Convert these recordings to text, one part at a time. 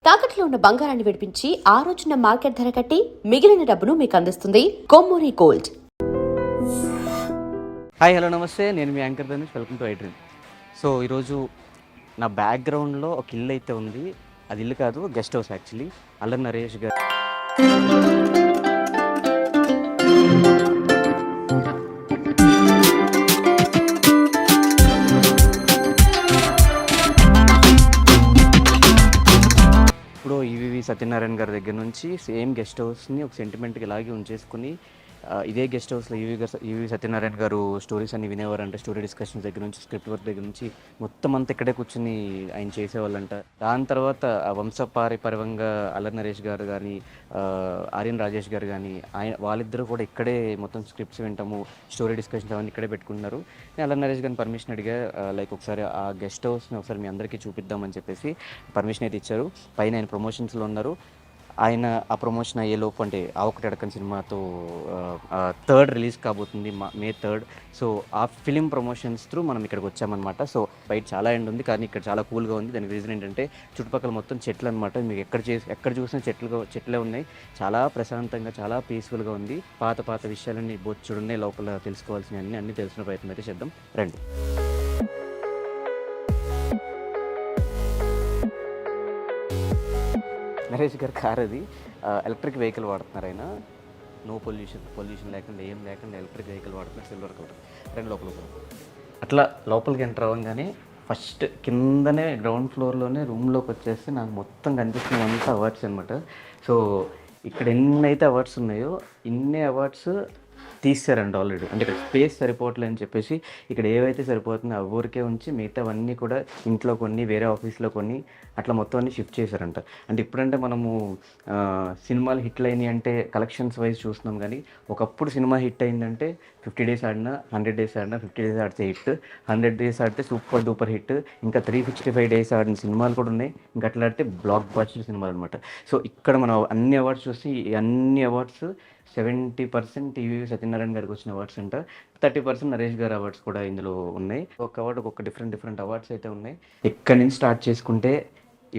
తాకట్లో ఉన్న బంగారాన్ని విడిపించి ఆ రోజున మార్కెట్ ధర కట్టి మిగిలిన డబ్బును మీకు అందిస్తుంది కొమ్మూరి గోల్డ్. హాయ్ హలో నమస్తే, నేను మీ anchor Dhanush. Welcome to I dream. So ఈరోజు నా బ్యాక్గ్రౌండ్లో ఒక ఇల్లు అయితే ఉంది. అది ఇల్లు కాదు, guest house actually. Allari Naresh గారు ఇప్పుడు ఈవీవి సత్యనారాయణ గారి దగ్గర నుంచి సేమ్ గెస్ట్ హౌస్ని ఒక సెంటిమెంట్కి ఇలాగే ఉంచేసుకుని ఇదే గెస్ట్ హౌస్లో ఈవీ సత్యనారాయణ గారు స్టోరీస్ అన్ని వినేవారంట. స్టోరీ డిస్కషన్స్ దగ్గర నుంచి, స్క్రిప్ట్ వర్క్ దగ్గర నుంచి మొత్తం అంతా ఇక్కడే కూర్చుని ఆయన చేసేవాళ్ళంట. దాని తర్వాత వంశపారిపర్వంగా అల్లరి నరేష్ గారు కానీ, ఆర్యన్ రాజేష్ గారు కానీ, వాళ్ళిద్దరూ కూడా ఇక్కడే మొత్తం స్క్రిప్ట్స్ వింటాము, స్టోరీ డిస్కషన్స్ అవన్నీ ఇక్కడే పెట్టుకున్నారు. నేను అల్లరి నరేష్ గారిని పర్మిషన్ అడిగా, లైక్ ఒకసారి ఆ గెస్ట్ హౌస్ని ఒకసారి మీ అందరికీ చూపిద్దామని చెప్పేసి పర్మిషన్ అయితే ఇచ్చారు. పైన ఆయన ప్రమోషన్స్లో ఉన్నారు. ఆయన ఆ ప్రమోషన్ అయ్యేలోపు అంటే ఆ ఒకటి అడకన్ సినిమాతో 3rd రిలీజ్ కాబోతుంది, May 3rd. సో ఆ ఫిలిం ప్రమోషన్స్ త్రూ మనం ఇక్కడికి వచ్చామన్నమాట. సో బయట చాలా ఎండ్ ఉంది, కానీ ఇక్కడ చాలా కూల్గా ఉంది. దానికి రీజన్ ఏంటంటే చుట్టుపక్కల మొత్తం చెట్లు అనమాట. మీకు ఎక్కడ చూసినా చెట్లే ఉన్నాయి. చాలా ప్రశాంతంగా, చాలా పీస్ఫుల్గా ఉంది. పాత విషయాలన్నీ బొచ్చుడున్నాయి లోపల, తెలుసుకోవాల్సినవి అన్నీ తెలిసిన ప్రయత్నం అయితే చేద్దాం రండి. నరేష్ గారి కార్ అది, ఎలక్ట్రిక్ వెహికల్ వాడుతున్నారు ఆయన. నో పొల్యూషన్ లేకుండా, ఏం లేకుండా ఎలక్ట్రిక్ వెహికల్ వాడుతున్నారు. Silver colour. రెండు లోపలికి అట్లా లోపలికి ఎంటర్ అవ్వగానే ఫస్ట్ కిందనే గ్రౌండ్ ఫ్లోర్లోనే రూమ్లోకి వచ్చేస్తే నాకు మొత్తం కనిపిస్తున్నవంతా అవార్డ్స్ అనమాట. సో ఇక్కడ ఎన్నైతే అవార్డ్స్ ఉన్నాయో ఇన్ని అవార్డ్స్ తీసారండి ఆల్రెడీ. అంటే ఇక్కడ స్పేస్ సరిపోవట్లే అని చెప్పేసి ఇక్కడ ఏవైతే సరిపోతుందో ఆ ఊరికే ఉంచి మిగతావన్నీ కూడా ఇంట్లో కొన్ని, వేరే ఆఫీస్లో కొన్ని, అట్లా మొత్తం అన్ని షిఫ్ట్ చేశారంట. అంటే ఇప్పుడంటే మనము సినిమాలు హిట్లు అయినాయి అంటే కలెక్షన్స్ వైజ్ చూస్తున్నాం, కానీ ఒకప్పుడు సినిమా హిట్ అయిందంటే 50 days ఆడినా, 100 days ఆడినా, 50 days ఆడితే హిట్, 100 days ఆడితే సూపర్ డూపర్ హిట్, ఇంకా 365 days ఆడిన సినిమాలు కూడా ఉన్నాయి. ఇంకా అట్లా ఆడితే బ్లాక్ బస్టర్ సినిమాలు అనమాట. సో ఇక్కడ మనం అన్ని అవార్డ్స్ చూస్తే ఈ అన్ని అవార్డ్స్ 70% ఈవీవి సత్యనారాయణ గారికి వచ్చిన అవార్డ్స్ అంట. 30% నరేష్ గారి అవార్డ్స్ కూడా ఇందులో ఉన్నాయి. ఒక అవార్డు ఒక డిఫరెంట్ అవార్డ్స్ అయితే ఉన్నాయి. ఇక్కడి నుంచి స్టార్ట్ చేసుకుంటే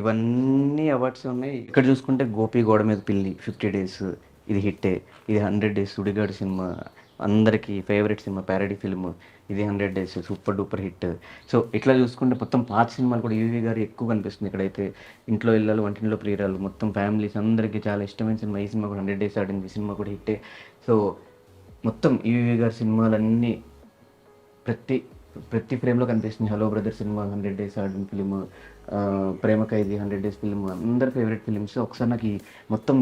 ఇవన్నీ అవార్డ్స్ ఉన్నాయి. ఇక్కడ చూసుకుంటే గోపి గోడ మీద పిల్లి 50 days ఇది హిట్టే. ఇది 100 days సుడిగాడు సినిమా, అందరికీ ఫేవరెట్ సినిమా, ప్యారడీ ఫిల్మ్. ఇది 100 days super duper hit. So ఇట్లా చూసుకుంటే మొత్తం పాత సినిమాలు కూడా ఈవీ గారు ఎక్కువ కనిపిస్తుంది ఇక్కడైతే. ఇంట్లో ఇళ్ళలు, వంటింట్లో ప్రియురాలు, మొత్తం ఫ్యామిలీస్ అందరికీ చాలా ఇష్టమైన సినిమా. ఈ సినిమా కూడా 100 days ఆడింది, ఈ సినిమా కూడా హిట్టే. సో మొత్తం ఈవీ గారి సినిమాలన్నీ ప్రతి ఫ్రేమ్లో కనిపిస్తుంది. హలో బ్రదర్ సినిమా 100 days ఆడిన ఫిలిం, ప్రేమ ఖైదీ 100 days ఫిలిం, అందరి ఫేవరెట్ ఫిలిమ్స్. ఒకసారి నాకు మొత్తం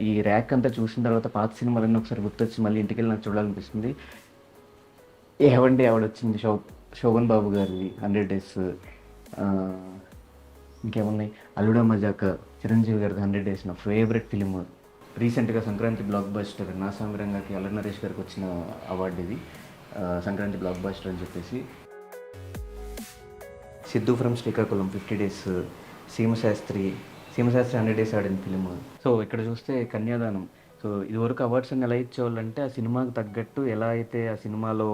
ఈ ర్యాక్ అంతా చూసిన తర్వాత పాత సినిమాలన్నీ ఒకసారి గుర్తొచ్చి మళ్ళీ ఇంటికి వెళ్ళి నాకు చూడాలనిపిస్తుంది. ఏవండి ఆవిడొచ్చింది శోభన్ బాబు గారిది 100 days. ఇంకేమున్నాయి, అల్లుడా మజాక చిరంజీవి గారిది 100 days నా ఫేవరెట్ ఫిలిం. రీసెంట్గా సంక్రాంతి బ్లాక్ బస్టర్ నా సామిరంగాకి అల్లరి నరేష్ గారికి వచ్చిన అవార్డు ఇది, సంక్రాంతి బ్లాక్ బస్టర్ అని చెప్పేసి. Siddhu from Srikakulam 50 days, Seema Sastry 100 days ఆడిన ఫిలిం. సో ఇక్కడ చూస్తే కన్యాదానం. సో ఇదివరకు అవార్డ్స్ అన్ని ఎలా ఇచ్చేవాళ్ళంటే ఆ సినిమాకి తగ్గట్టు ఎలా అయితే ఆ సినిమాలో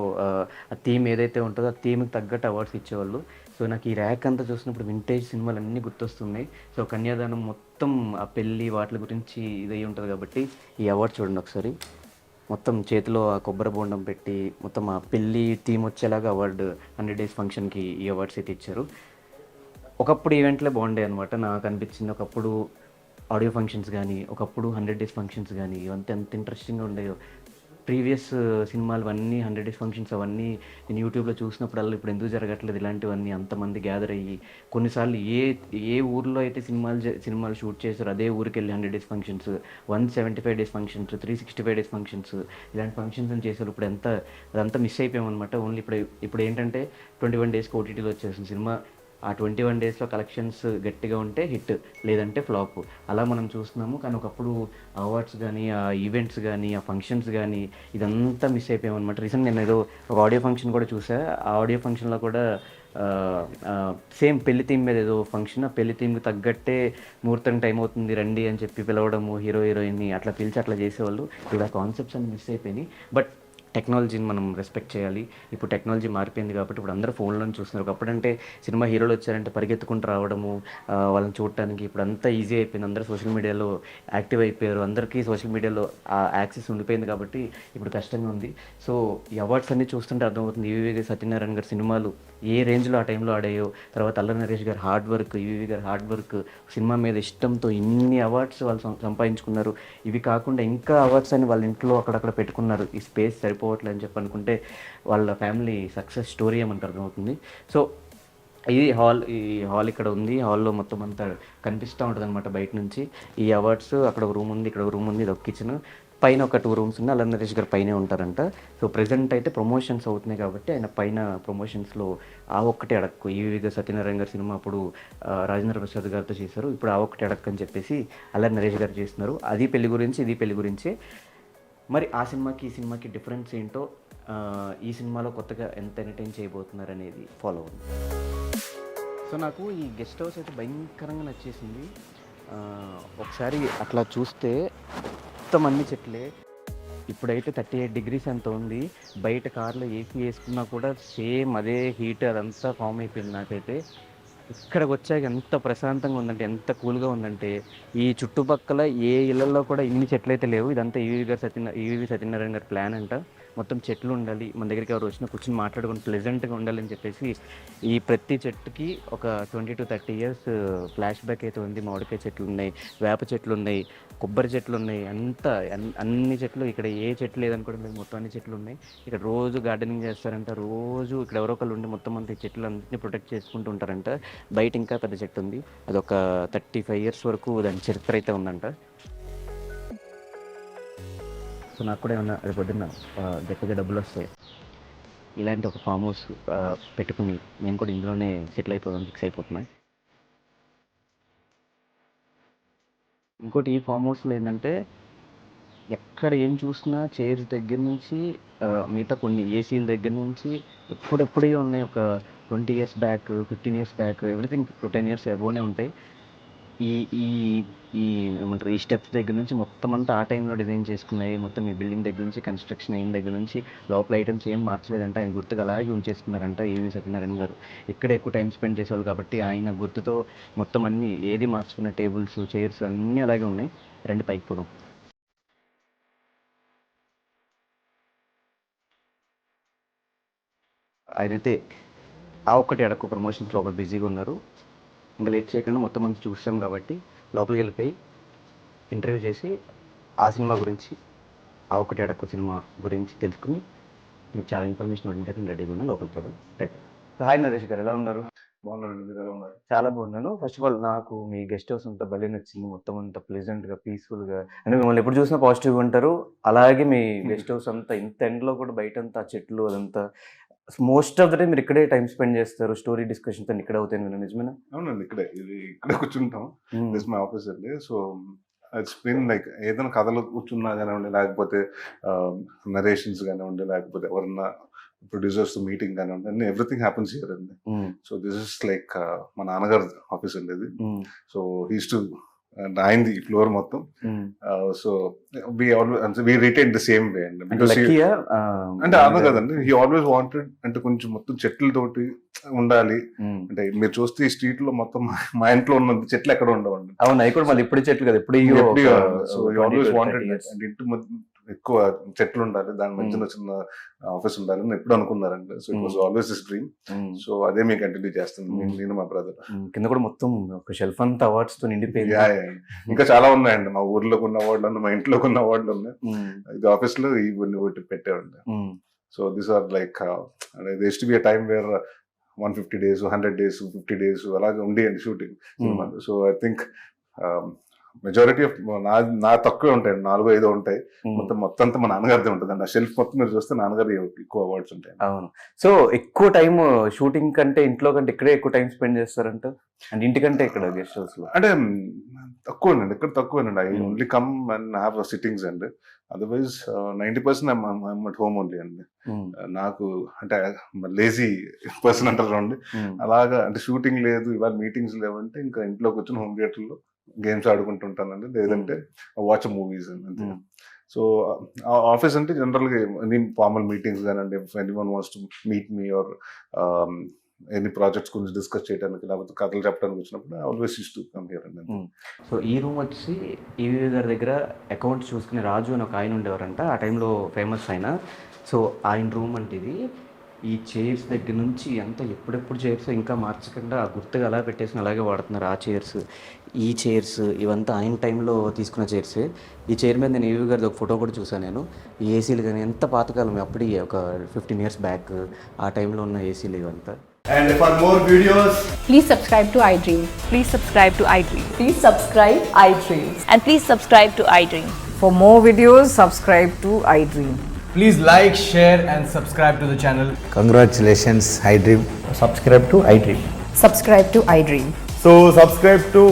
ఆ థీమ్ ఏదైతే ఉంటుందో ఆ థీమ్కి తగ్గట్టు అవార్డ్స్ ఇచ్చేవాళ్ళు. సో నాకు ఈ ర్యాక్ అంతా చూసినప్పుడు వింటేజ్ సినిమాలు అన్నీ గుర్తొస్తున్నాయి. సో కన్యాదానం మొత్తం ఆ పెళ్ళి వాటి గురించి ఇదై ఉంటుంది కాబట్టి ఈ అవార్డు చూడండి ఒకసారి. మొత్తం చేతిలో ఆ కొబ్బరి బోండం పెట్టి మొత్తం ఆ పెళ్ళి థీమ్ వచ్చేలాగా అవార్డు 100 days ఫంక్షన్కి ఈ అవార్డ్స్ అయితే ఇచ్చారు. ఒకప్పుడు ఈవెంట్లే బాగుండే అనమాట నాకు అనిపించింది. ఒకప్పుడు ఆడియో ఫంక్షన్స్ కానీ, ఒకప్పుడు 100 days ఫంక్షన్స్ కానీ, ఇవంతా ఎంత ఇంట్రెస్టింగ్గా ఉండేవో. ప్రీవియస్ సినిమాలు అన్నీ 100 days ఫంక్షన్స్ అవన్నీ నేను యూట్యూబ్లో చూసినప్పుడల్లా ఇప్పుడు ఎందుకు జరగట్లేదు ఇలాంటివన్నీ, అంతమంది గ్యాదర్ అయ్యి కొన్నిసార్లు ఏ ఊర్లో అయితే సినిమాలు షూట్ చేశారో అదే ఊరికి వెళ్ళి 100 days functions, 175 days functions, 365 days functions, ఇలాంటి ఫంక్షన్స్ అని చేశారు. ఇప్పుడు అదంతా మిస్ అయిపోయామన్నమాట. ఓన్లీ ఇప్పుడు ఏంటంటే 21 days ఓటీటీలో వచ్చేసింది సినిమా. ఆ 21 daysలో కలెక్షన్స్ గట్టిగా ఉంటే హిట్, లేదంటే ఫ్లాప్, అలా మనం చూస్తున్నాము. కానీ ఒకప్పుడు అవార్డ్స్ కానీ, ఆ ఈవెంట్స్ కానీ, ఆ ఫంక్షన్స్ కానీ ఇదంతా మిస్ అయిపోయామన్నమాట. రీసెంట్ నేను ఏదో ఒక ఆడియో ఫంక్షన్ కూడా చూసా. ఆ ఆడియో ఫంక్షన్లో కూడా సేమ్ పెళ్లి థీమ్ మీద ఏదో ఫంక్షన్, ఆ పెళ్లి థీమ్కి తగ్గట్టే ముహూర్తం టైం అవుతుంది రండి అని చెప్పి పిలవడము, హీరోయిన్ని అట్లా పిలిచి అట్లా చేసేవాళ్ళు. ఇలా కాన్సెప్ట్స్ అన్ని మిస్ అయిపోయినాయి. బట్ టెక్నాలజీని మనం రెస్పెక్ట్ చేయాలి. ఇప్పుడు టెక్నాలజీ మారిపోయింది కాబట్టి ఇప్పుడు అందరూ ఫోన్‌లోనే చూస్తున్నారు. ఒకప్పుడంటే సినిమా హీరోలు వచ్చారంటే పరిగెత్తుకుంటూ రావడము, వాళ్ళని చూడటానికి ఇప్పుడు అంతా ఈజీ అయిపోయింది. అందరూ సోషల్ మీడియాలో యాక్టివ్ అయిపోయారు. అందరికీ సోషల్ మీడియాలో ఆ యాక్సెస్ ఉండిపోయింది కాబట్టి ఇప్పుడు కష్టంగా ఉంది. సో ఈ అవార్డ్స్ అన్నీ చూస్తుంటే అర్థమవుతుంది ఈవీవి సత్యనారాయణ గారి సినిమాలు ఏ రేంజ్‌లో ఆ టైంలో ఆడాయో. తర్వాత అల్లరి నరేష్ గారి హార్డ్ వర్క్, ఈవీవి గారి హార్డ్ వర్క్, సినిమా మీద ఇష్టంతో ఇన్ని అవార్డ్స్ వాళ్ళు సంపాదించుకున్నారు. ఇవి కాకుండా ఇంకా అవార్డ్స్ అని వాళ్ళ ఇంట్లో అక్కడక్కడ పెట్టుకున్నారు. ఈ స్పేస్ సరిపోవట్లే అని చెప్పి అనుకుంటే వాళ్ళ ఫ్యామిలీ సక్సెస్ స్టోరీ మనకు అర్థమవుతుంది. సో ఈ హాల్ ఇక్కడ ఉంది. హాల్లో మొత్తం అంతా కనిపిస్తూ ఉంటుంది అనమాట బయట నుంచి. ఈ అవార్డ్స్ అక్కడ ఒక రూమ్ ఉంది, ఇక్కడ ఒక రూమ్ ఉంది, ఇది ఒక కిచెన్, పైన ఒక 2 రూమ్స్ ఉన్నాయి. అల్లరి నరేష్ గారు పైనే ఉంటారంట. సో ప్రెజెంట్ అయితే ప్రమోషన్స్ అవుతున్నాయి కాబట్టి ఆయన పైన ప్రమోషన్స్లో ఆ ఒక్కటే అడక్కు ఈవీగా సత్యనారాయణ గారి సినిమా అప్పుడు రాజేంద్ర ప్రసాద్ గారితో చేశారు. ఇప్పుడు ఆ ఒక్కటే అడక్కు అని చెప్పేసి అల్లరి నరేష్ గారు చేస్తున్నారు. అది పెళ్లి గురించి, ఇది పెళ్లి గురించి. మరి ఆ సినిమాకి ఈ సినిమాకి డిఫరెన్స్ ఏంటో, ఈ సినిమాలో కొత్తగా ఎంత ఎంటర్టైన్ చేయబోతున్నారు అనేది ఫాలో అవ్వండి. సో నాకు ఈ గెస్ట్ హౌస్ అయితే భయంకరంగా నచ్చేసింది. ఒకసారి అట్లా చూస్తే మొత్తం అన్ని చెట్లే. ఇప్పుడైతే 38 degrees ఎంత ఉంది. బయట కార్లో ఏసీ వేసుకున్నా కూడా సేమ్ అదే హీట్ అదంతా ఫామ్ అయిపోయింది నాకైతే. ఇక్కడికి వచ్చాక ఎంత ప్రశాంతంగా ఉందంటే, ఎంత కూల్గా ఉందంటే, ఈ చుట్టుపక్కల ఏ ఇళ్లలో కూడా ఇన్ని చెట్లు అయితే లేవు. ఇదంతా ఈవీవి సత్యనారాయణ గారి ప్లాన్ అంట. మొత్తం చెట్లు ఉండాలి, మన దగ్గరికి ఎవరు వచ్చినా కూర్చొని మాట్లాడుకొని ప్లెజెంట్గా ఉండాలని చెప్పేసి ఈ ప్రతి చెట్టుకి ఒక 20 to 30 years ఫ్లాష్ బ్యాక్ అయితే ఉంది. మామిడికాయ చెట్లు ఉన్నాయి, వేప చెట్లు ఉన్నాయి, కొబ్బరి చెట్లు ఉన్నాయి, అన్ని చెట్లు. ఇక్కడ ఏ చెట్లు లేదని కూడా లేదు, మొత్తం అన్ని చెట్లు ఉన్నాయి. ఇక్కడ రోజు గార్డెనింగ్ చేస్తారంట. రోజు ఇక్కడ ఎవరో ఒకళ్ళు ఉండి మొత్తం అంతా ఈ చెట్లు అన్నింటినీ ప్రొటెక్ట్ చేసుకుంటూ ఉంటారంట. బయట ఇంకా పెద్ద చెట్టు ఉంది, అదొక 35 years వరకు దాని చరిత్ర అయితే ఉందంట. సో నాకు కూడా ఏమన్నా రేపు పొద్దున్న గట్టిగా డబ్బులు వస్తాయి, ఇలాంటి ఒక ఫామ్ హౌస్ పెట్టుకుని నేను కూడా ఇందులోనే సెటిల్ అయిపోదాం ఫిక్స్ అయిపోతున్నాయి. ఇంకోటి ఈ ఫామ్ హౌస్లో ఏంటంటే ఎక్కడ ఏం చూసినా చైర్స్ దగ్గర నుంచి మిగతా కొన్ని ఏసీల దగ్గర నుంచి ఎప్పుడెప్పుడే ఉన్నాయి. ఒక 20 years back, 15 years back, everything 10 years అబోనే ఉంటాయి. ఈ ఈ ఈ ఏమంటారు, ఈ స్టెప్స్ దగ్గర నుంచి మొత్తం అంతా ఆ టైంలో డిజైన్ చేసుకున్నాయి. మొత్తం ఈ బిల్డింగ్ దగ్గర నుంచి, కన్స్ట్రక్షన్ అయిన దగ్గర నుంచి లోపల ఐటమ్స్ ఏం మార్చలేదంట. ఆయన గుర్తుగా అలాగే ఉంచేసుకున్నారంట ఈవీ సత్యనారాయణ గారు. ఇక్కడే ఎక్కువ టైం స్పెండ్ చేసేవాళ్ళు కాబట్టి ఆయన గుర్తుతో మొత్తం అన్నీ ఏది మార్చుకున్న టేబుల్స్, చైర్స్ అన్నీ అలాగే ఉన్నాయి. రండి పైకి పోదాం. ఆయనైతే ఆ ఒక్కటి అడక్కు ప్రమోషన్స్ లోపల బిజీగా ఉన్నారు. ఇంకా లేట్ చేయకుండా మొత్తం మంది చూసాం కాబట్టి లోపలికి వెళ్ళిపోయి ఇంటర్వ్యూ చేసి ఆ సినిమా గురించి, ఆ ఒకటి అడక్కు సినిమా గురించి తెలుసుకుని మీకు చాలా ఇన్ఫర్మేషన్ ఉండేది రెడీగా ఉన్నా లోపలికి పోదాం. రైట్. హాయ్ నరేష్ గారు, ఎలా ఉన్నారు? బాగున్నారండి, మీరు ఎలా ఉన్నారు? చాలా బాగున్నాను. ఫస్ట్ ఆఫ్ ఆల్ నాకు మీ గెస్ట్ హౌస్ అంతా భలే నచ్చింది. మొత్తం అంతా ప్లెజెంట్గా, పీస్ఫుల్గా, అంటే మిమ్మల్ని ఎప్పుడు చూసినా పాజిటివ్గా ఉంటారు. అలాగే మీ గెస్ట్ హౌస్ అంతా ఇంత ఎండ్లో కూడా బయట అంతా చెట్లు అదంతా మోస్ట్ ఆఫ్ ద టైం మీరు ఇక్కడే టైం స్పెండ్ చేస్తారు. స్టోరీ డిస్కషన్స్ అన్ని ఇక్కడ అవుతాయి. నేను నిజమేనా? అవునండి, ఇక్కడే కూర్చుంటాం. దిస్ మై ఆఫీస్ అండి. సో ఇట్స్ బీన్ లైక్ ఏదైనా కథలు కూర్చున్నా కానివ్వండి, లేకపోతే నరేషన్స్ కానివ్వండి, లేకపోతే ఎవరన్నా ప్రొడ్యూసర్స్ మీటింగ్ కానివ్వండి, అన్ని ఎవ్రీథింగ్ హ్యాపన్స్ హియర్ అండి. సో దిస్ ఇస్ లైక్ మా నాన్నగారు ఆఫీస్ అండి ఇది. సో హీస్ టు అయింది ఈ ఫ్లోర్ మొత్తం. So we retain the same way అండి. అంటే అలా కదండి, హీ ఆల్వేస్ వాంటెడ్ అంటే కొంచెం మొత్తం చెట్లతోటి ఉండాలి. అంటే మీరు చూస్తే ఈ స్ట్రీట్ లో మొత్తం మా ఇంట్లో ఉన్న చెట్లు ఎక్కడ ఉండవండి. అవును, అవి కూడా మళ్ళీ ఇప్పుడు చెట్లు కదా, ఇప్పుడు సో హీ ఆల్వేస్ వాంటెడ్ అంటే ఇంటి ఎక్కువ చెట్లు ఉండాలి, దాని మధ్యన చిన్న ఆఫీస్ ఉండాలి అని ఎప్పుడు అనుకున్నారండి. So it was always this dream. So అదే మేము కంటిన్యూ చేస్తుంది, నేను మా బ్రదర్. కింద కూడా మొత్తం ఒక షెల్ఫ్ అంతా అవార్డ్స్ తో నిండిపోయింది. ఇంకా చాలా ఉన్నాయండి, మా ఊర్లోకి ఉన్న అవార్డులు ఉన్నాయి, మా ఇంట్లోకి ఉన్న అవార్డులు ఉన్నాయి. ఇది ఆఫీస్ లో ఇవన్నీ ఒకటి పెట్టారండి. So these are like there to be a time where 150 days, 100 days, 50 days అలాగే ఉండేయండి షూటింగ్ సినిమాలు. So I think majority of నా తక్కువే ఉంటాయి, 4-5 ఉంటాయి. మొత్తం అంతా మా నాన్నగారిదే ఉంటుంది అండి. ఆ షెల్ఫ్ మొత్తం మీరు చూస్తే నాన్నగారి ఎక్కువ అవార్డ్స్ ఉంటాయి. అవును. సో ఎక్కువ టైం షూటింగ్ కంటే ఇంట్లో కంటే ఇక్కడే ఎక్కువ టైం స్పెండ్ చేస్తారంట, అంటే ఇంటికంటే ఇక్కడ గెస్ట్ హౌస్ లో? అంటే తక్కువేనండి, ఇక్కడ తక్కువేనండి. I only come and have sittings అండి. Otherwise 90% I'm at home only అండి. నాకు అంటే లేజీ పర్సన్ అంటారు అండి, అలాగా. అంటే షూటింగ్ లేదు, ఇవాళ మీటింగ్స్ లేవంటే ఇంకా ఇంట్లో కూర్చొని హోమ్ థియేటర్ లో గేమ్స్ ఆడుకుంటుంటానండి, లేదంటే వాచ్ మూవీస్ అంతే. సో ఆఫీస్ అంటే జనరల్గా ఎనీ ఫార్మల్ మీటింగ్స్ కానివ్వండి, anyone wants to meet me or any projects గురించి డిస్కస్ చేయడానికి లేకపోతే కథలు చెప్పడానికి వచ్చినప్పుడు always use to come here అండి. సో ఈ రూమ్ వచ్చి ఈవీ గారి దగ్గర అకౌంట్ చూసుకునే రాజు అని ఒక ఆయన ఉండేవారంట, ఆ టైంలో ఫేమస్ ఆయన. సో ఆయన రూమ్ అంటే ఇది. ఈ చైర్స్ దగ్గర నుంచి ఎంత ఎప్పుడెప్పుడు చైర్స్ ఇంకా మార్చకుండా గుర్తుగా అలా పెట్టేసుకుని అలాగే వాడుతున్నారు. ఆ చైర్స్, ఈ చైర్స్ ఇవంతా ఆయన టైంలో తీసుకున్న చైర్స్. ఈ చైర్ మీద నేను ఈవీ గారిది ఒక ఫోటో కూడా చూసాను నేను. ఈ ఏసీలు కానీ ఎంత పాతకాలం, అప్పుడు ఒక 15 years బ్యాక్ ఆ టైంలో ఉన్న ఏసీలు ఇవంతా. And for more videos, Please subscribe to iDream. Please subscribe to iDream. Please subscribe iDream. And please subscribe to iDream. For more videos, subscribe to iDream. please like, share, and subscribe to the channel. Congratulations, iDream. Subscribe to iDream. Subscribe to iDream. So subscribe to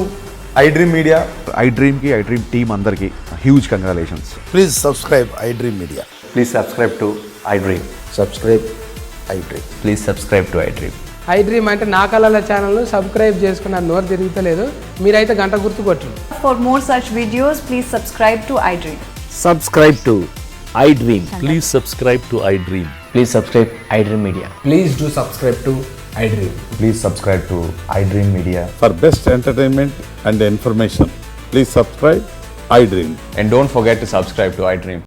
iDream Media. iDream ki iDream team andarki huge congratulations. Please subscribe iDream Media. Please subscribe to iDream. Subscribe iDream. Please subscribe to iDream. iDream అంటే నా కళల channel subscribe చేసుకున్న నోరు తిరుగుతలేదు, మీరైతే గంట గుర్తు కొట్టండి. For more such videos, please subscribe to iDream. Subscribe to iDream. Please subscribe to iDream. Please subscribe iDream Media. Please do subscribe to iDream. Please subscribe to iDream Media. For best entertainment and information, please subscribe iDream. And don't forget to subscribe to iDream.